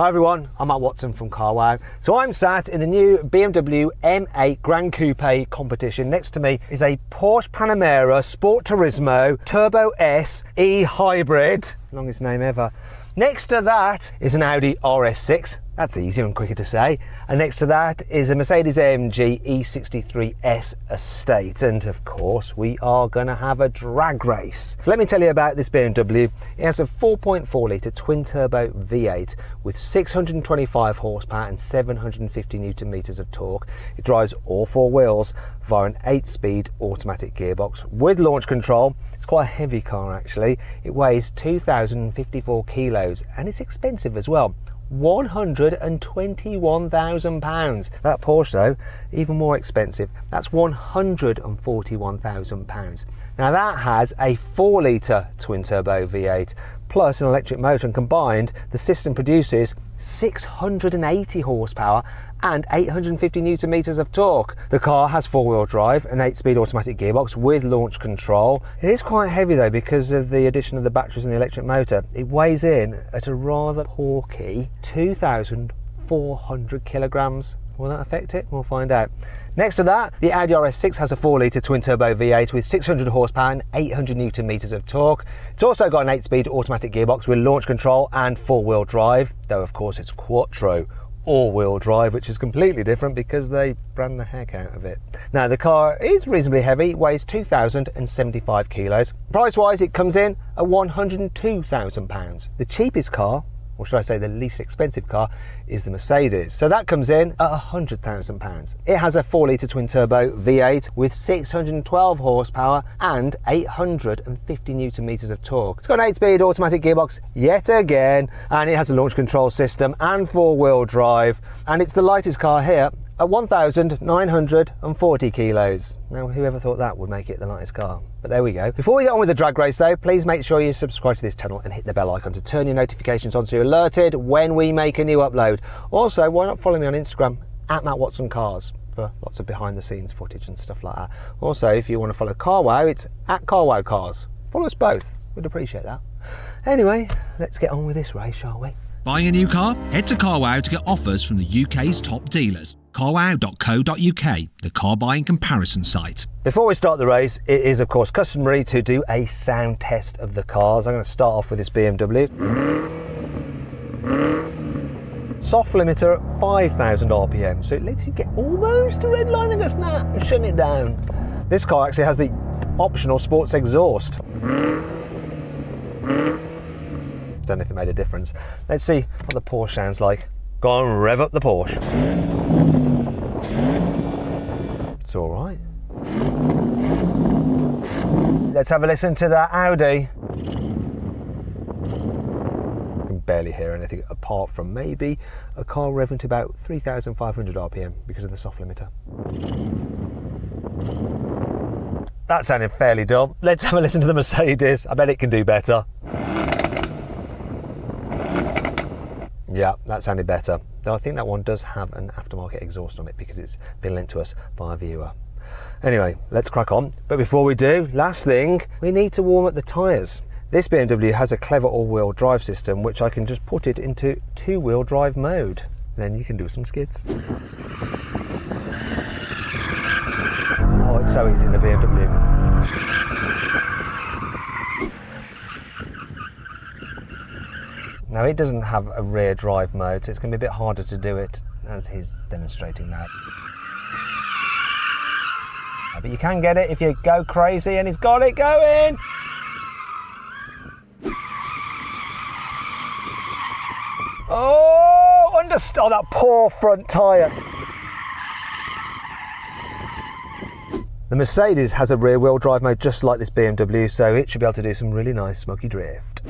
Hi everyone, I'm Matt Watson from Carwow. So I'm sat in the new BMW M8 Gran Coupe competition. Next to me is a Porsche Panamera Sport Turismo Turbo S E Hybrid, longest name ever. Next to that is an Audi RS6, that's easier and quicker to say. And next to that is a Mercedes-AMG E63S Estate. And of course, we are gonna have a drag race. So let me tell you about this BMW. It has a 4.4 litre twin turbo V8 with 625 horsepower and 750 Newton meters of torque. It drives all four wheels via an 8-speed automatic gearbox with launch control. It's quite a heavy car actually. It weighs 2,054 kilos and it's expensive as well. £121,000. That Porsche though, even more expensive. That's £141,000. Now that has a 4 litre twin turbo V8 plus an electric motor, and combined the system produces 680 horsepower and 850 Newton meters of torque. The car has 4-wheel drive, an 8-speed automatic gearbox with launch control. It is quite heavy though because of the addition of the batteries and the electric motor. It weighs in at a rather porky 2,400 kilograms. Will that affect it? We'll find out. Next to that, the Audi RS6 has a 4 litre twin turbo V8 with 600 horsepower and 800 Newton meters of torque. It's also got an 8-speed automatic gearbox with launch control and 4-wheel drive, though of course it's quattro all-wheel drive, which is completely different because they brand the heck out of it. Now the car is reasonably heavy, weighs 2,075 kilos. Price-wise, it comes in at £102,000. The cheapest car, or should I say the least expensive car, is the Mercedes. So that comes in at £100,000. It has a 4 litre twin turbo V8 with 612 horsepower and 850 Newton meters of torque. It's got an 8-speed automatic gearbox yet again, and it has a launch control system and 4-wheel drive, and it's the lightest car here at 1,940 kilos. Now, whoever thought that would make it the lightest car? But there we go. Before we get on with the drag race though, please make sure you subscribe to this channel and hit the bell icon to turn your notifications on so you're alerted when we make a new upload. Also, why not follow me on Instagram at Matt Watson Cars for lots of behind the scenes footage and stuff like that. Also, if you want to follow Carwow, it's at Carwow Cars. Follow us both, we'd appreciate that. Anyway, let's get on with this race, shall we? Buying a new car? Head to Carwow to get offers from the UK's top dealers. Carwow.co.uk, the car buying comparison site. Before we start the race, it is of course customary to do a sound test of the cars. I'm going to start off with this BMW. Soft limiter at 5,000 RPM, so it lets you get almost a red line and goes, nah, I'm shutting it down. This car actually has the optional sports exhaust. Don't know if it made a difference. Let's see what the Porsche sounds like. Go on, rev up the Porsche. It's all right. Let's have a listen to that Audi. I can barely hear anything apart from maybe a car revving to about 3,500 RPM because of the soft limiter. That sounded fairly dull. Let's have a listen to the Mercedes. I bet it can do better. Yeah, that sounded better. Though I think that one does have an aftermarket exhaust on it because it's been lent to us by a viewer. Anyway, let's crack on. But before we do, last thing, we need to warm up the tyres. This BMW has a clever all-wheel drive system, which I can just put it into 2-wheel drive mode. Then you can do some skids. Oh, it's so easy in the BMW. Now it doesn't have a rear drive mode, so it's going to be a bit harder to do it as he's demonstrating now. But you can get it if you go crazy, and he's got it going! Oh, oh, that poor front tyre. The Mercedes has a rear wheel drive mode just like this BMW, so it should be able to do some really nice smoky drift.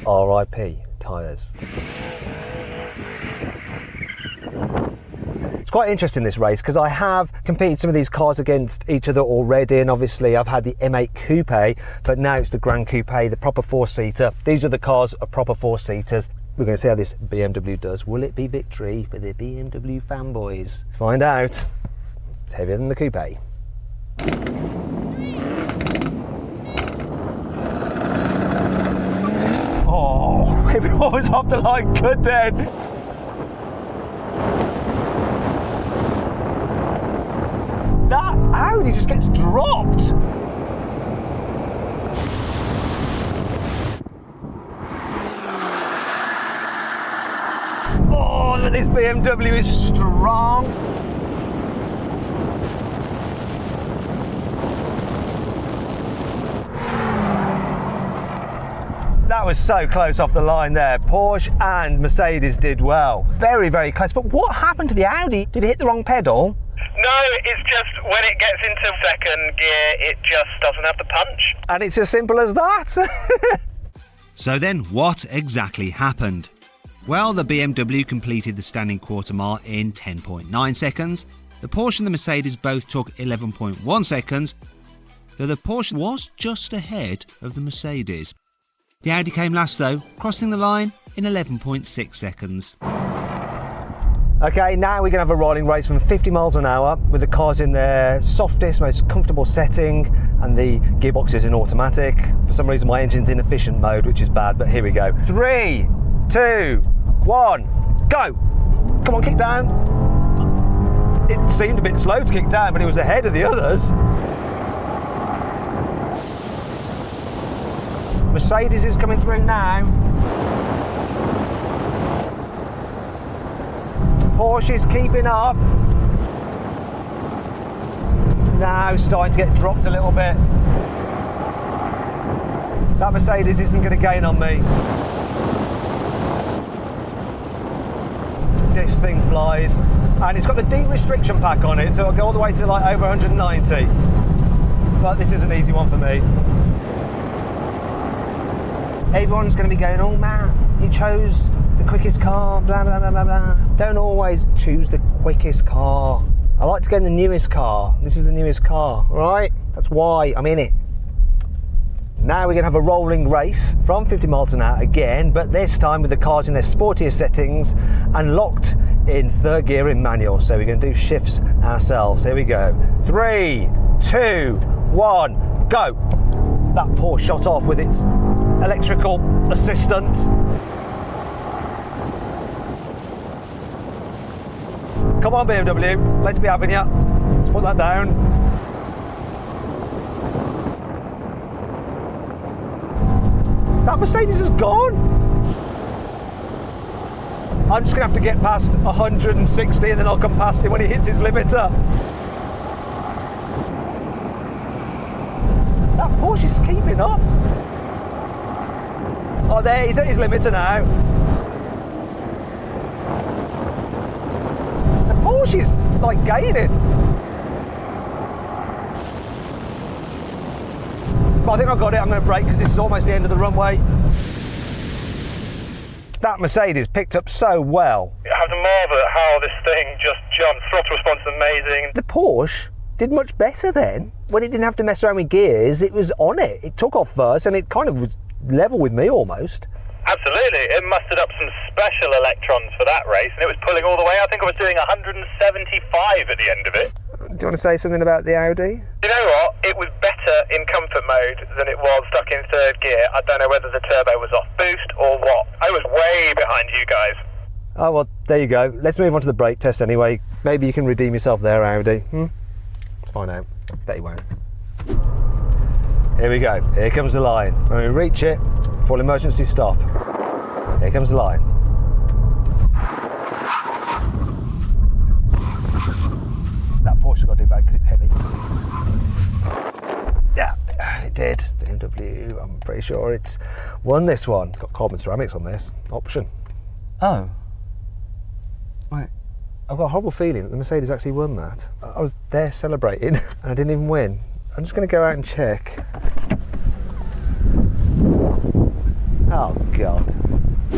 RIP tyres. It's quite interesting this race because I have competed some of these cars against each other already, and obviously I've had the M8 Coupe, but now it's the Gran Coupe, the proper 4-seater. These are the cars are proper 4-seaters. We're going to see how this BMW does. Will it be victory for the BMW fanboys? Find out. It's heavier than the Coupe. Oh, Everyone was off the line good then. That Audi just gets dropped. Oh, this BMW is strong. That was so close off the line there. Porsche and Mercedes did well. Very, very close. But what happened to the Audi? Did it hit the wrong pedal? No, it's just when it gets into second gear, it just doesn't have the punch. And it's as simple as that. So then, what exactly happened? Well, the BMW completed the standing quarter mile in 10.9 seconds. The Porsche and the Mercedes both took 11.1 seconds, though the Porsche was just ahead of the Mercedes. The Audi came last though, crossing the line in 11.6 seconds. Okay, now we're going to have a rolling race from 50 miles an hour with the cars in their softest, most comfortable setting, and the gearbox is in automatic. For some reason my engine's in efficient mode, which is bad, but here we go. 3, 2, 1, go! Come on, kick down. It seemed a bit slow to kick down, but it was ahead of the others. Mercedes is coming through now. Porsche is keeping up. Now starting to get dropped a little bit. That Mercedes isn't going to gain on me. This thing flies. And it's got the deep restriction pack on it, so it'll go all the way to like over 190. But this is an easy one for me. Everyone's going to be going, oh man, you chose the quickest car, blah, blah, blah, blah, blah. Don't always choose the quickest car. I like to go in the newest car. This is the newest car, all right? That's why I'm in it. Now we're going to have a rolling race from 50 miles an hour again, but this time with the cars in their sportiest settings and locked in third gear in manual. So we're going to do shifts ourselves. Here we go. 3, 2, 1, go. That Porsche shot off with its electrical assistance. Come on BMW, let's be having you. Let's put that down. That Mercedes is gone. I'm just gonna have to get past 160 and then I'll come past him when he hits his limiter. That Porsche is keeping up. Oh, there, he's at his limiter now. The Porsche is like gaining. But I think I've got it. I'm going to brake because this is almost the end of the runway. That Mercedes picked up so well. I have to marvel at how this thing just jumped. Throttle response is amazing. The Porsche did much better then. When it didn't have to mess around with gears, it was on it. It took off first and it kind of was level with me almost. Absolutely. It mustered up some special electrons for that race and it was pulling all the way. I think I was doing 175 at the end of it. Do you want to say something about the Audi? You know what? It was better in comfort mode than it was stuck in third gear. I don't know whether the turbo was off boost or what. I was way behind you guys. Oh, well, there you go. Let's move on to the brake test anyway. Maybe you can redeem yourself there, Audi. Find out. Bet you won't. Here we go. Here comes the line. When we reach it, full emergency stop. Here comes the line. That Porsche got to do bad because it's heavy. Yeah, it did. BMW, I'm pretty sure it's won this one. It's got carbon ceramics on this option. Oh. Right. I've got a horrible feeling that the Mercedes actually won that. I was there celebrating and I didn't even win. I'm just going to go out and check. Oh, God.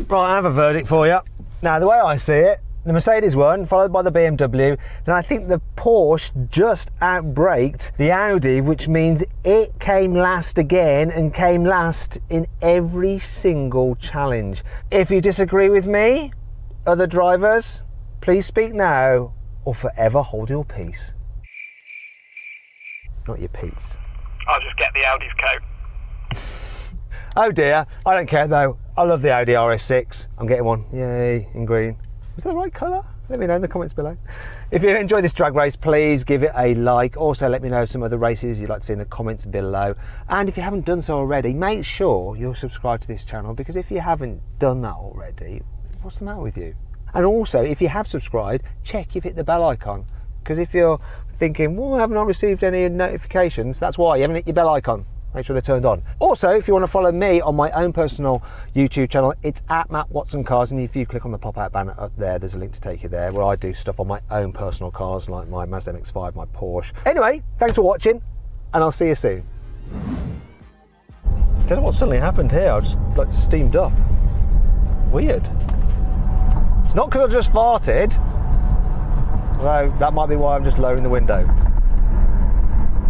Right, I have a verdict for you. Now, the way I see it, the Mercedes won, followed by the BMW. Then I think the Porsche just outbraked the Audi, which means it came last again and came last in every single challenge. If you disagree with me, other drivers, please speak now or forever hold your peace. Not your peace. I'll just get the Audi's coat. Oh dear, I don't care though. I love the Audi RS6. I'm getting one. Yay, in green. Was that the right colour? Let me know in the comments below. If you enjoyed this drag race, please give it a like. Also, let me know some other races you'd like to see in the comments below. And if you haven't done so already, make sure you're subscribed to this channel, because if you haven't done that already, what's the matter with you? And also, if you have subscribed, check you've hit the bell icon. Because if you're thinking, well, I have not received any notifications, that's why you haven't hit your bell icon. Make sure they're turned on. Also, if you want to follow me on my own personal YouTube channel, it's at Matt Watson Cars, and if you click on the pop-out banner up there, there's a link to take you there, where I do stuff on my own personal cars, like my Mazda MX-5, my Porsche. Anyway, thanks for watching, and I'll see you soon. I don't know what suddenly happened here. I just like steamed up. Weird. It's not because I just farted, although that might be why I'm just lowering the window.